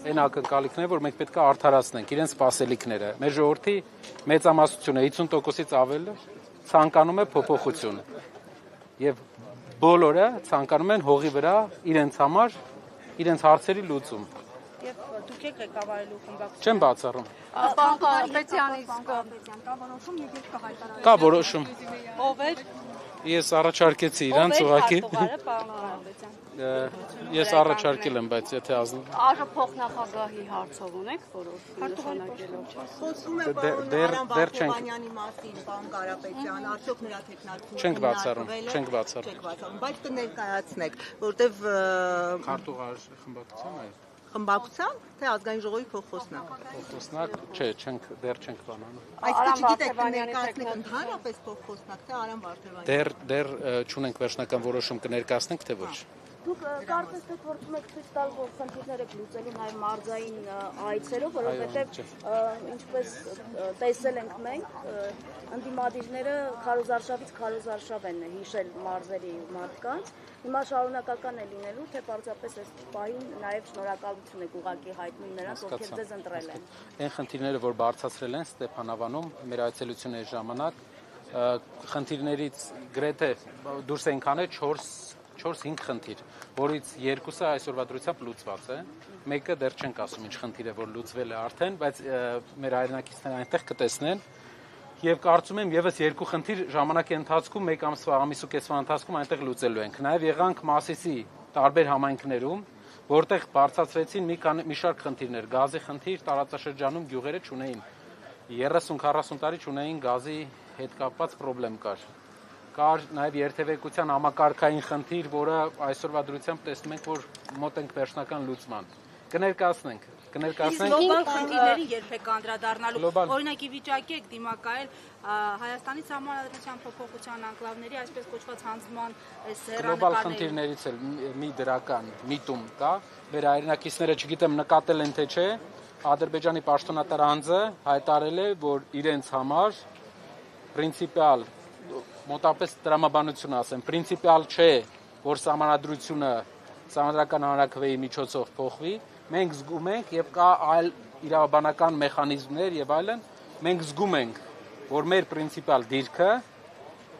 Այն ակնկալիքները, որ մենք պետք է արդարացնենք իրենց սպասելիքները։ Մեր ժողովրդի մեծամասնությունը 50%-ից ավելը ցանկանում է փոփոխություն։ Եվ բոլորը ցանկանում են հողի վրա իրենց համար իրենց հարցերի լուծում։ Եվ դուք եք ղեկավարելու խմբակցություն։ Չեմ բացառում։ Պարոն Կարապետյանից կա որոշում եւ երբ կհայտարարվի։ Կա որոշում։ Ով էր։ Ես առաջարկեցի իրանց ուղղակի։ Պարոն Կարապետյան։ Ես առաջարկել եմ, բայց եթե ազնիվ Արը փոխնախագահի հարցով ունեք որոշում նշանակելով։ Խոսում է պարոն Վարդանյանի մասին, պարոն Կարապետյան, արդյոք նրա տեխնիկությունը չենք բացառում, չենք բացառում։ Բայց կներկայացնեք, որտեվ քարտուղար խմբակցության է։ խմբակցության, թե ազգային ժողովի փոխխոսնակ։ Փոխխոսնակ, չէ, դեռ չենք բանանում։ Այսինքն չգիտեք կներկայացնեք ընդհանրապես փոխխոսնակ, թե Արամ Վարդանյանի։ Դեռ չունենք վերջնական որոշում կներկայացնենք, թե ոչ։ Դուք կարծես թե փորձում եք ցույց տալ, որ խնդիրները լուծելու նաև մարզային այցերով, որովհետև ինչպես տեսել ենք մենք, ընդդիմադիրները քարոզարշավից քարոզարշավ են հիշել մարզերի մարդկանց։ Հիմա շարունակական է լինելու, թե պարզապես այս պահին նաև շնորհակալություն եք ուղղակի հայտնում նրանց, ովքեր ձեզ ընտրել են։ Այն խնդիրները, որ բարձրացրել են Ստեփանավանում մեր այցելությունների ժամանակ, խնդիրներից գրեթե դուրս ենք անել 4-5 խնդիր, որից երկուսը այսօրվա դրությամբ լուծված է, մեկը դեռ չենք ասում ինչ խնդիր է, որ լուծվել է արդեն, բայց մեր հայրենակիցները այնտեղ կտեսնեն եւ կարծում եմ եւս երկու խնդիր ժամանակի ընթացքում մեկ ամիս ու կեսվա ընթացքում այնտեղ լուծելու ենք։ Նաեւ եղանք Մասիսի տարբեր համայնքներում, որտեղ բարձրացվեցին մի շարք խնդիրներ, գազի խնդիր, տարածաշրջանում գյուղերը չունեին 30-40 տարի չունեին գազի հետ կապված խնդրեմ կար նաև երթևեկության համակարգային խնդիր, որը այսօրվա դրությամբ տեսնում ենք, որ մոտ ենք վերջնական լուծման։ Կներկայացնենք։ Գլոբալ խնդիրներին երբեք անդրադառնալու օրինակի վիճակի եք դիմակայել Հայաստանի Սահմանադրության փոփոխության անկլավների այսպես կոչված հանձնման գլոբալ խնդիրներից էլ մի դրական միտում կա։ Մեր հայրենակիցները չգիտեմ նկատել են թե չէ, Ադրբեջանի պաշտոնատար անձը հայտարարել է, որ իրենց համար պրինցիպիալ մոտապես տրամաբանություն ասեմ, պրինցիպիալ չէ, որ սահմանադրությունը սահմանադրական հանրաքվեի միջոցով փոխվի, մենք զգում ենք եւ կա այլ իրավաբանական մեխանիզմներ եւ այլն, մենք զգում ենք, որ մեր պրինցիպիալ դիրքը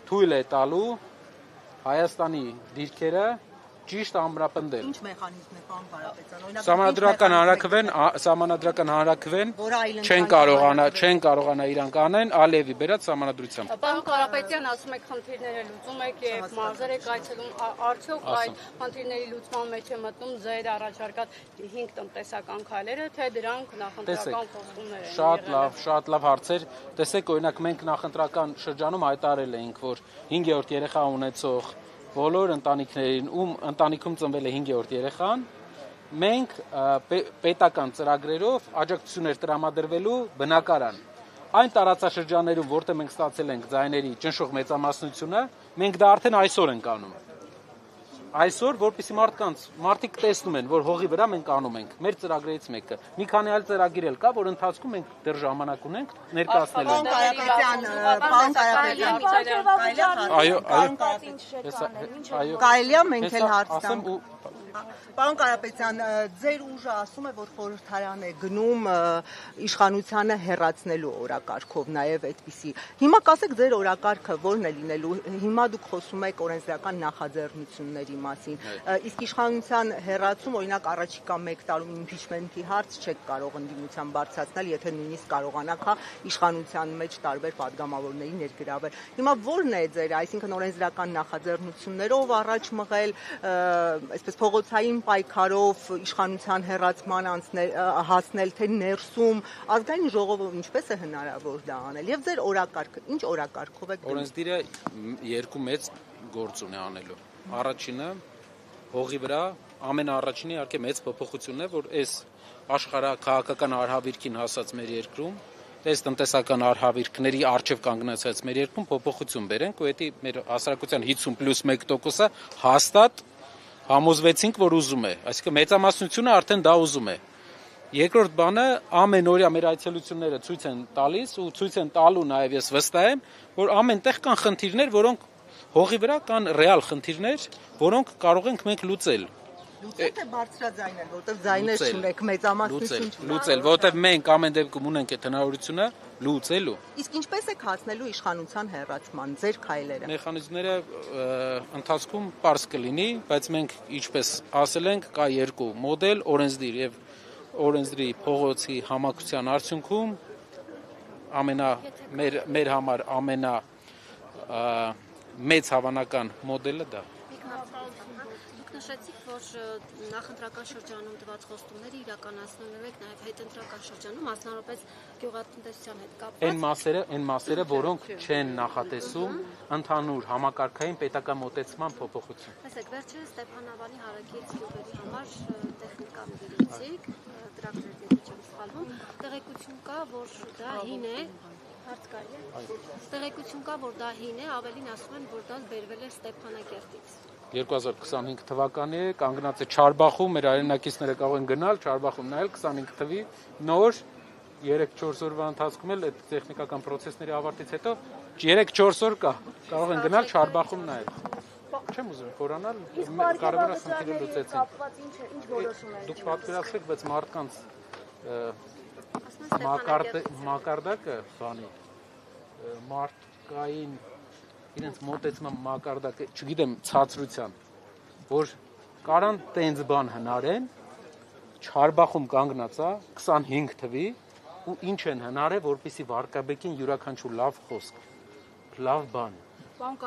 թույլ է տալու Հայաստանի դիրքերը ճիշտ ամրապնդել։ Ինչ մեխանիզմ է, պարոն Կարապետյան, Սահմանադրական հանրաքվեն չեն կարողանա իրանք անեն Ալիևի բերած սահմանադրությամբ։ Պարոն Կարապետյան, ասում եք խնդիրները լուծում եք եւ մարզեր եք այցելում, արդյոք այդ խնդիրների լուծման մեջ է մտնում ձեր առաջարկած 5 տնտեսական քայլերը, թե դրանք նախընտրական խոստումներ են։ Շատ լավ հարցեր։ Տեսեք, օրինակ մենք նախընտրական շրջանում հայտարարել էինք, որ 5-րդ երեխա ունեցող բոլոր ընտանիքներին, ում ընտանիքում ծնվել է 5-րդ երեխան, մենք պետական ծրագրերով աջակցություններ տրամադրվելու բնակարան։ Այն տարածաշրջաններում, որտեղ մենք ստացել ենք ձայների ճնշող մեծամասնությունը, մենք դա արդեն այսօր ենք անում։ Այսօր, որպեսզի մարդիկ տեսնում են, որ հողի վրա մենք անում ենք, մեր ծրագրերից մեկը։ Մի քանի այլ ծրագիր էլ կա, որ ընթացքում մենք դեռ ժամանակ ունենք ներկայացնելու։ Կարելի է մենք էլ հարց տանք։ Պարոն Կարապետյան, ձեր ուժը ասում է, որ խորհրդարան է գնում իշխանությանը հեռացնելու օրակարգով, նաև այդպիսի։ Հիմա կասեք ձեր օրակարգը ո՞րն է լինելու։ Հիմա դուք խոսում եք օրենսդրական նախաձեռնությունների մասին։ Իսկ իշխանության հեռացում, օրինակ առաջիկա 1 տարում իմպիչմենթի հարց չեք կարող ընդդիմության բարձրացնել, եթե նույնիսկ կարողանաք իշխանության մեջ տարբեր падգամավորների ներգրավել։ Հիմա ո՞րն է ձեր, այսինքն օրենսդրական նախաձեռնություններով առաջ մղել, այսպես փողոցային պայքարով իշխանության հեռացման հասնել, թե ներսում ազգային ժողովը ինչպես է հնարավոր դա անել եւ ձեր օրակարգը ինչ օրակարգով եք։ Օրենսդիրը երկու մեծ գործ ունի անելու։ Առաջինը հողի վրա ամենաառաջինը իհարկե մեծ փոփոխությունն է, որ այս աշխարհաքաղաքական արհավիրքին հասած մեր երկրում, այս տնտեսական արհավիրքների արժև կանգնեցած մեր երկրում փոփոխություն բերենք, ու դա մեր հասարակության 50+1%-ը հաստատ համոզվեցինք, որ ուզում է, այսինքն մեծամասնությունը արդեն դա ուզում է։ Երկրորդ բանը ամեն օրյա մեր այցելությունները ցույց են տալիս ու ցույց են տալու նաև ես վստահ եմ, որ ամենտեղ կան խնդիրներ, որոնք Հողի վրա կան ռեալ խնդիրներ, որոնք կարող ենք մենք լուծել։ Լուծել թե բարձրաձայնել, որտեղ ձայներ չունեք, մեծամասնություն չունեք։ Լուծել, որտեղ մենք ամեն դեպքում ունենք այդ հնարավորությունը լուծելու։ Իսկ ինչպես եք հասնելու իշխանության հեռացման ձեր քայլերը։ Մեխանիզմները ընթացքում պարզ կլինի, բայց մենք ինչպես ասել ենք, կա երկու մոդել, օրենսդիր եւ օրենսդրի փողոցի համակցության արդյունքում մեր համար ամենա մեծ հավանական մոդելը դա։ Նշեցիք, որ նախընտրական շրջանում տված խոստումները իրականացնում եք նաև հետընտրական շրջանում, մասնավորապես գյուղատնտեսության հետ կապված։ Այն մասերը, որոնք չեն նախատեսում ընդհանուր համակարգային պետական մոտեցման փոփոխություն։ Տեսեք, վերջերս Ստեփանավանի հարակից գյուղերի համար տեխնիկա նվիրեցիք, տրակտորների չեմ սխալվում, տեղեկություն կա, որ դա հին է, տեղեկություն կա, որ դա հին է, ավելին ասում են, որ դա բերվել է Ստեփանակերտից։ 2025 թվականի է, կանգնած է Չարբախում, մեր հայրենակիցները կարող են գնալ Չարբախում նայել 25 թվի նոր 3-4 օրվա ընթացքում էլ այդ տեխնիկական process-ների ավարտից հետո 3-4 օր կա, կարող են գնալ Չարբախում նայել։ Չեմ ուզում խորանալ, կարևորը խնդիրը լուծեցին։ Ինչ որոշում են։ Դուք պատկերացրեք, բայց մարդկանց մակարդակը բանի մարդկային իրենց մոտեցման մակարդակը, չգիտեմ, ցածրության, որ կարան տենց բան հնարեն, Չարբախում կանգնած է 25 թվի ու ինչ են հնարել, որպեսզի վարկաբեկին յուրաքանչյուր լավ խոսք, լավ բան։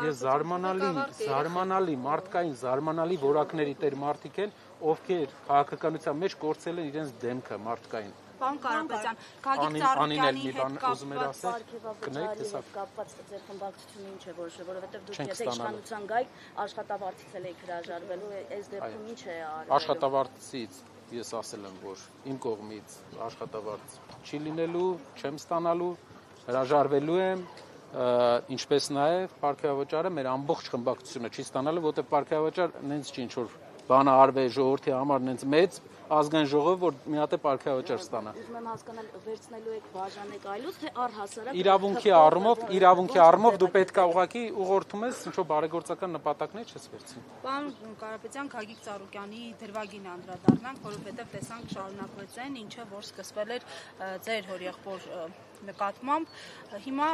Ես զարմանալի մարդկային զարմանալի որակների տեր մարդիկ են, ովքեր քաղաքականության մեջ կորցել են իրենց դեմքը մարդկային։ Պարոն Կարապետյան, Գագիկ Ծառուկյանի հետ կապված ձեր խմբակցությունը ինչ է որոշել, որովհետև դուք եթե իշխանության գայք աշխատավարձից եք հրաժարվելու, այս դեպքում ինչ է արվել։ Աշխատավարձից ես ասել եմ, որ իմ կողմից աշխատավարձ չի լինելու, չեմ ստանալու, հրաժարվելու եմ, ինչպես նաև պարգևավճարը մեր ամբողջ խմբակցությունը չի ստանալու, որտեղ պարգևավճար նենց չի ինչ-որ բանը արվել ժողովրդի համար նենց մեծ ազգային ժողով, որ մի հատ է պարգևավճար ստանա։ Ուզում եմ հասկանալ, վերցնելու եք բաժանեք այլոց, թե առհասարակ իրավունքի առումով դու պետք է ուղղակի ուղղորդում ես ինչ-որ բարեգործական նպատակներ չես վերցնում։ Պարոն Կարապետյան, Գագիկ Ծառուկյանի դրվագին անդրադառնանք, որովհետև տեսանք շարունակվեց այն, ինչը որ սկսվել էր ձեր հորեղբոր նկատմամբ, հիմա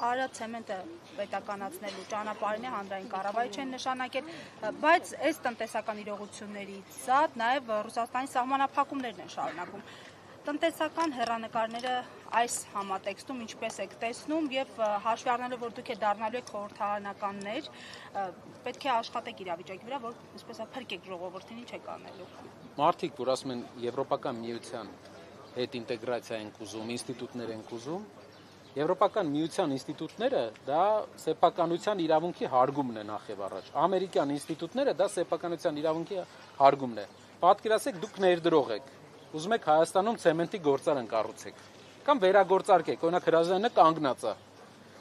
Արարատ ցեմենտը պետականացնելու ճանապարհին է, հանրային կառավարիչ են նշանակել, բայց այս տնտեսական իրողություններից զատ նաև Ռուսաստանի սահմանափակումներն են շարունակվում։ Տնտեսական հեռանկարները այս համատեքստում ինչպես եք տեսնում եւ հաշվի առնելով, որ դուք դառնալու եք խորհրդարանականներ, պետք է աշխատեք իրավիճակի վրա, որ այսպես փրկեք ժողովրդին, ինչ եք անելու։ Մարդիկ, որ ասում են Եվրոպական միության հետ ինտեգրացիա են ուզում, ինստիտուտներ են ուզում, Եվրոպական միության ինստիտուտները դա սեփականության իրավունքի հարգումն է նախ եւ առաջ։ Ամերիկյան ինստիտուտները դա սեփականության իրավունքի հարգումն է։ Պատկերացեք, դուք ներդրող եք, ուզում եք Հայաստանում ցեմենտի գործարան կառուցեք, կամ վերագործարկեք, օրինակ հրաժարանը կանգնած է։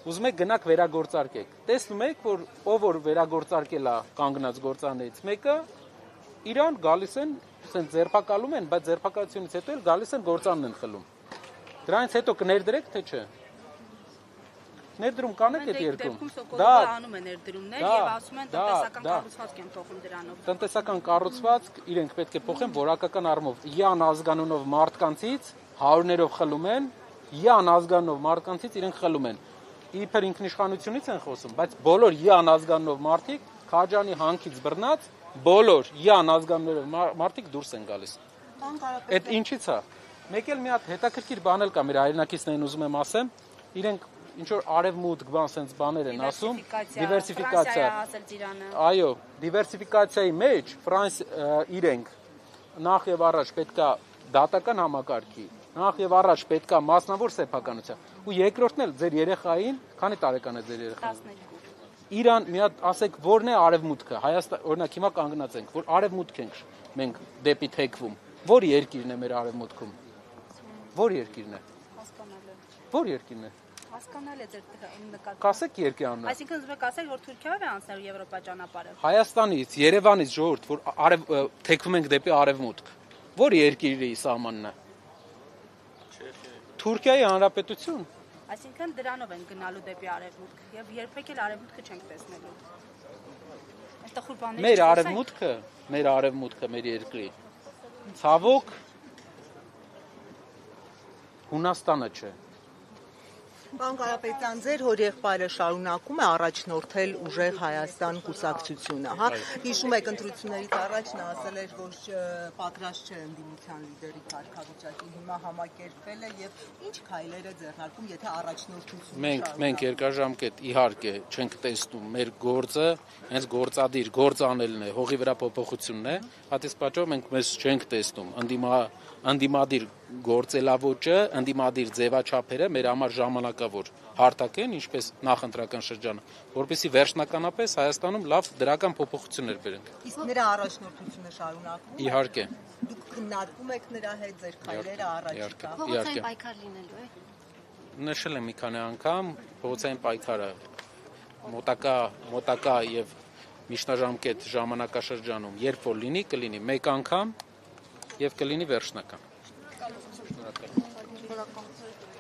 Ուզում եք գնաք վերագործարկեք։ Տեսնում եք, որ ով որ վերագործարկել է կանգնած գործարաններից մեկը, իրան գալիս են, ասեն ձերբակալում են, բայց ձերբակալությունից հետո էլ գալիս են գործանն են խլում։ Դրանից հետո կներդրեք, թե չէ։ Ներդրում կանեք այդ երկրում։ Դա անում է ներդրումներ եւ ասում են տնտեսական կառուցվածք են փոխում դրանով։ Տնտեսական կառուցվածք իրենք պետք է փոխեն որակական առումով։ Յան ազգանունով մարդկանցից հարյուրներով խլում են, յան ազգանունով մարդկանցից իրենք խլում են։ Իբր ինքնիշխանությունից են խոսում, բայց բոլոր յան ազգանունով մարդիկ Քաջանի հանքից բռնած բոլոր յան ազգանունով մարդիկ դուրս են գալիս։ Այդ ինչի՞ց է։ Մեկ էլ մի հատ հետաքրքիր բան էլ կա մեր հայրենակիցներին ուզում եմ ասեմ, իրենք ինչ որ արևմուտք բան sense բաներ են ասում, դիվերսիֆիկացիա։ Այո, դիվերսիֆիկացիայի մեջ իրենք նախ եւ առաջ պետքա դատական համակարգի, նախ եւ առաջ պետքա մասնավոր սեփականության։ Ու երկրորդն էլ ձեր երեխային, քանի տարեկան է ձեր երեխան։ Իրան մի հատ ասեք, որն է արևմուտքը։ Հայաստան, օրինակ հիմա կանգնած ենք, որ արևմուտք ենք մենք դեպի թեքվում։ Որ երկիրն է մեր արևմուտքում։ Որ երկիրն է։ Որ երկիրն է։ Հասկանալ է ձեր նկատմամբ։ Կասեք երկի անունը։ Այսինքն ուզում եք ասել, որ Թուրքիայով է անցնելու Եվրոպա ճանապարհը։ Հայաստանից, Երևանից ժողովուրդ, որ թեքվում ենք դեպի արևմուտք։ Որ երկիրի սահմանն է։ Թուրքիայի Հանրապետություն։ Այսինքն դրանով են գնալու դեպի արևմուտք եւ երբեք էլ արևմուտքը չենք տեսնելու։ Այստեղ խուլ բաներ մեր արևմուտքը մեր երկրի ցավոք Հունաստանը չէ։ Պարոն Կարապետյան, ձեր հորեղբայրը շարունակում է առաջնորդել ուժեղ Հայաստան կուսակցությունը, հա։ Հիշում եք ընտրություններից առաջ նա ասել էր, որ պատրաստ չէ ընդդիմության լիդերի կարգավիճակին, հիմա համակերպվել է եւ ինչ քայլեր է ձեռնարկում, եթե առաջնորդությունը Մենք երկարաժամկետ իհարկե չենք տեսնում մեր գործը, հենց գործադիր գործ անելն է, հողի վրա փոփոխությունն է, հատից պատճառով մենք մեզ չենք տեսնում ընդդիմադիր գործելավոճը, ընդդիմադիր ձևաչափերը մեր համար ժամանակավոր հարթակ են, ինչպես նախընտրական շրջանը, որպեսզի վերջնականապես Հայաստանում լավ դրական փոփոխություններ բերենք։ Իսկ նրա առաջնորդությունը շարունակվում է։ Իհարկե։ Դուք քննարկում եք նրա հետ ձեր քայլերը առաջիկա։ Փողոցային պայքար լինելու է։ Նշել եմ մի քանի անգամ, փողոցային պայքարը մոտակա եւ միջնաժամկետ ժամանակաշրջանում, երբ որ լինի, կլինի մեկ անգամ եւ կլինի վերջնական։ Շնորհակալ եմ։